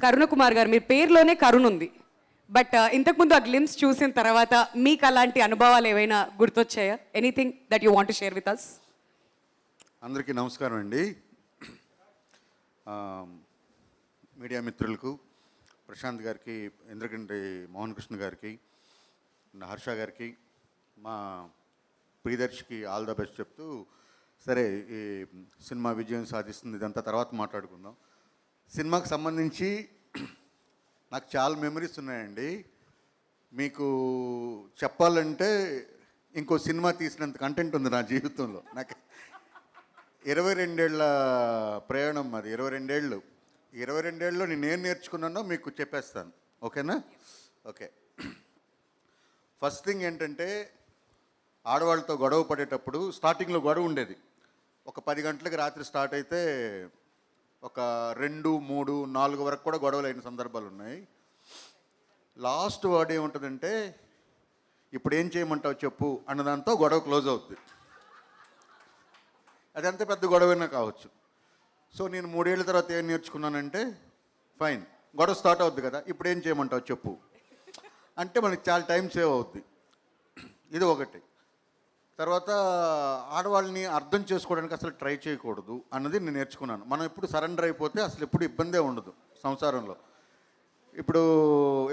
కరుణ కుమార్ గారు, మీ పేరులోనే కరుణ ఉంది. బట్ ఇంతకుముందు ఆ గ్లిమ్స్ చూసిన తర్వాత మీకు అలాంటి అనుభవాలు ఏవైనా గుర్తొచ్చాయా? Anything that you want to share with us? అందరికీ నమస్కారం అండి. మీడియా మిత్రులకు, ప్రశాంత్ గారికి, ఇంద్రగంటి మోహన్ కృష్ణ గారికి, హర్ష గారికి, మా ప్రియదర్శికి ఆల్ ద బెస్ట్ చెప్తూ, సరే ఈ సినిమా విజయం సాధిస్తుంది, ఇదంతా తర్వాత మాట్లాడుకుందాం. సినిమాకి సంబంధించి నాకు చాలా మెమరీస్ ఉన్నాయండి. మీకు చెప్పాలంటే ఇంకో సినిమా తీసినంత కంటెంట్ ఉంది నా జీవితంలో. నాకు 22 ఏళ్ళ ప్రయాణం, అది 22 ఏళ్ళు. 22 ఏళ్ళలో నేను ఏం నేర్చుకున్నానో మీకు చెప్పేస్తాను, ఓకేనా? ఓకే. ఫస్ట్ థింగ్ ఏంటంటే, ఆడవాళ్ళతో గొడవ పడేటప్పుడు స్టార్టింగ్లో గొడవ ఉండేది. ఒక 10 గంటలకు రాత్రి స్టార్ట్ అయితే ఒక 2, 3, 4 వరకు కూడా గొడవలు అయిన సందర్భాలు ఉన్నాయి. లాస్ట్ వర్డ్ ఏముంటుందంటే, ఇప్పుడు ఏం చేయమంటావు చెప్పు అన్నదాంతో గొడవ క్లోజ్ అవుతుంది. అది ఎంత పెద్ద గొడవైనా కావచ్చు. సో నేను 3 ఏళ్ళ తర్వాత ఏం నేర్చుకున్నానంటే, ఫైన్, గొడవ స్టార్ట్ అవుద్ది కదా, ఇప్పుడు ఏం చేయమంటావు చెప్పు అంటే మనకి చాలా టైం సేవ్ అవుద్ది. ఇది ఒకటి. తర్వాత ఆడవాళ్ళని అర్థం చేసుకోవడానికి అసలు ట్రై చేయకూడదు అన్నది నేను నేర్చుకున్నాను. మనం ఎప్పుడు సరెండర్ అయిపోతే అసలు ఎప్పుడు ఇబ్బందే ఉండదు సంసారంలో. ఇప్పుడు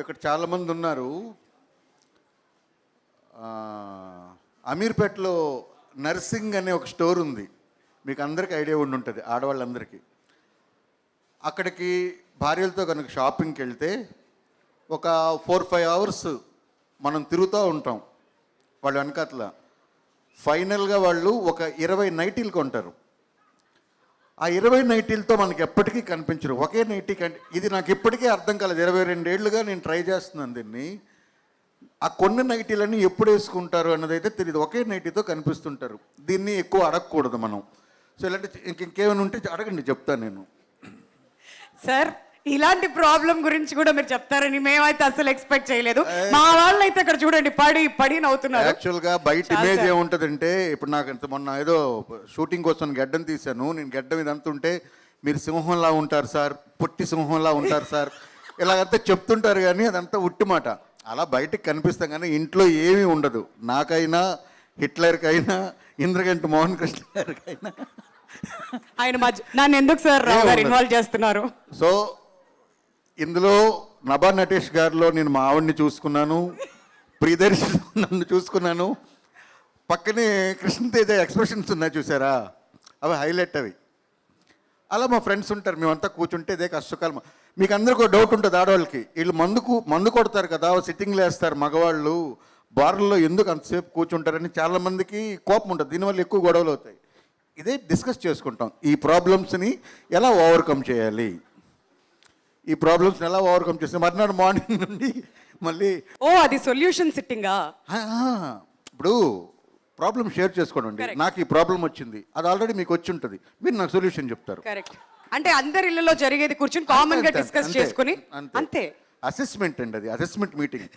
ఇక్కడ చాలామంది ఉన్నారు. అమీర్పేటలో నర్సింగ్ అనే ఒక స్టోర్ ఉంది, మీకు అందరికీ ఐడియా ఉండి ఉంటుంది, ఆడవాళ్ళందరికీ. అక్కడికి భార్యలతో కనుక షాపింగ్కి వెళ్తే ఒక 4-5 అవర్స్ మనం తిరుగుతూ ఉంటాం వాళ్ళు వెనకాతల. ఫైనల్గా వాళ్ళు ఒక 20 నైటీలు కొంటారు. ఆ 20 నైటీలతో మనకి ఎప్పటికీ కనిపించరు. ఒకే నైటీ ఇది నాకు ఇప్పటికీ అర్థం కాలేదు. 22 ఏళ్ళుగా నేను ట్రై చేస్తున్నాను దీన్ని. ఆ కొన్ని నైటీలన్నీ ఎప్పుడు వేసుకుంటారు అన్నదైతే తెలియదు. ఒకే నైటీతో కనిపిస్తుంటారు. దీన్ని ఎక్కువ అడగకూడదు మనం. సో ఇలాంటి ఇంకేమైనా ఉంటే అడగండి, చెప్తాను నేను. సార్, ఇలాంటి ప్రాబ్లం గురించి కూడా మీరు చెప్తారని మేమైతే అసలు ఎక్స్పెక్ట్ చేయలేదు. మా వాళ్ళు అయితే ఇక్కడ చూడండి, పడి నవ్వుతున్నారు. యాక్చువల్గా బయట ఇమేజ్ ఏముంటుందంటే, ఇప్పుడు నాకు మొన్న ఏదో షూటింగ్ కోసం గడ్డం తీశాను. నేను గడ్డం ఇదంతా ఉంటే, మీరు సింహంలా ఉంటారు సార్, పొట్టి సింహంలా ఉంటారు సార్, ఇలాగంతా చెప్తుంటారు. కానీ అదంతా ఉట్టి మాట. అలా బయటకు కనిపిస్తాం కానీ ఇంట్లో ఏమీ ఉండదు. నాకైనా, హిట్లర్కైనా, ఇంద్రగంటి మోహన్ కృష్ణ గారికైనా. ఆయన నన్ను ఎందుకు సార్ రావు గారు ఇన్వాల్వ్ చేస్తున్నారు? సో ఇందులో నభా నటేష్ గారిలో నేను మా ఆవిడ్ని చూసుకున్నాను, ప్రియదర్శిలో నన్ను చూసుకున్నాను. పక్కనే కృష్ణతేజ ఎక్స్ప్రెషన్స్ ఉన్నాయి చూసారా, అవి హైలైట్. అవి అలా మా ఫ్రెండ్స్ ఉంటారు, మేమంతా కూర్చుంటే ఇదే కష్టకాలం. మీకు అందరికీ డౌట్ ఉంటుంది ఆడవాళ్ళకి, వీళ్ళు మందు కొడతారు కదా, సిట్టింగ్లు వేస్తారు మగవాళ్ళు, బార్లలో ఎందుకు అంతసేపు కూర్చుంటారని చాలామందికి కోపం ఉంటుంది. దీనివల్ల ఎక్కువ గొడవలు అవుతాయి. ఇదే డిస్కస్ చేసుకుంటాం, ఈ ప్రాబ్లమ్స్ని ఎలా ఓవర్కమ్ చేయాలి, ఈ ప్రాబ్లమ్స్ని ఎలా ఓవర్కమ్ చేస్తే మర్నాడు మార్నింగ్ నుండి మళ్ళీ అది సొల్యూషన్ సిట్టింగా. ఇప్పుడు ప్రాబ్లం షేర్ చేసుకోండి. నాకు ఈ ప్రాబ్లం వచ్చింది, అది ఆల్రెడీ మీకు వచ్చి ఉంటుంది, మీరు నాకు సొల్యూషన్ చెప్తారు. కరెక్ట్. అంటే అందరి ఇళ్లలో జరిగేది కూర్చొని కామన్ గా డిస్కస్ చేసుకుని అంతే. అసెస్మెంట్ అండి, అది అసెస్మెంట్ మీటింగ్.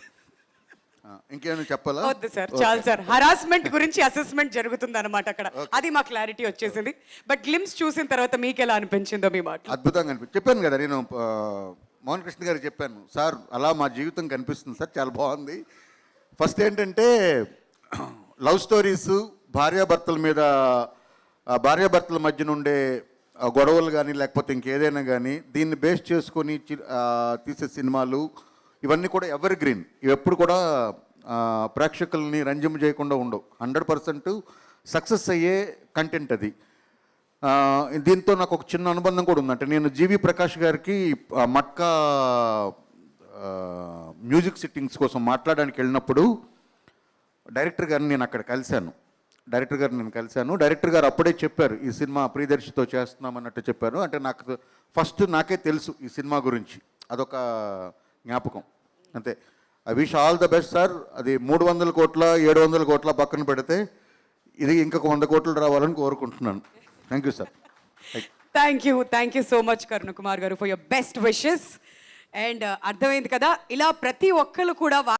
ఇంకేమైనా చెప్పాలా? వద్దు సార్, చాలు సార్. హరాస్మెంట్ గురించి అసెస్మెంట్ జరుగుతుంది అనమాట అక్కడ. అది మా క్లారిటీ వచ్చేసింది. బట్ గ్లిమ్స్ చూసిన తర్వాత మీకు ఎలా అనిపించిందో మీ మాట? అద్భుతంగా అనిపించింది. చెప్పాను కదా నేను, మోహన్ కృష్ణ గారికి చెప్పాను, సార్ అలా మా జీవితం కనిపిస్తుంది సార్, చాలా బాగుంది. ఫస్ట్ ఏంటంటే, లవ్ స్టోరీస్, భార్యాభర్తల మీద, భార్యాభర్తల మధ్య నుండే గొడవలు కానీ లేకపోతే ఇంకేదైనా కానీ దీన్ని బేస్ చేసుకొని తీసే సినిమాలు ఇవన్నీ కూడా ఎవర్ గ్రీన్. ఇవి ఎప్పుడు కూడా ప్రేక్షకుల్ని రంజింప చేయకుండా ఉండవు. 100% సక్సెస్ అయ్యే కంటెంట్ అది. దీంతో నాకు ఒక చిన్న అనుబంధం కూడా ఉందంటే, నేను జీవి ప్రకాష్ గారికి మట్కా మ్యూజిక్ సిట్టింగ్స్ కోసం మాట్లాడడానికి వెళ్ళినప్పుడు డైరెక్టర్ గారిని నేను అక్కడ కలిశాను. డైరెక్టర్ గారు అప్పుడే చెప్పారు, ఈ సినిమా ప్రియదర్శితో చేస్తున్నామన్నట్టు చెప్పారు. అంటే నాకు ఫస్ట్ నాకే తెలుసు ఈ సినిమా గురించి, అదొక జ్ఞాపకం అంతే. I wish all the best sir. అది 300 కోట్ల 700 కోట్ల పక్కన పెడితే ఇది ఇంకొక 100 కోట్లు రావాలని కోరుకుంటున్నాను. Thank you sir. Thank you so much Karuna Kumar గారు for your best wishes. And అర్థమైంది కదా, ఇలా ప్రతి ఒక్కరు కూడా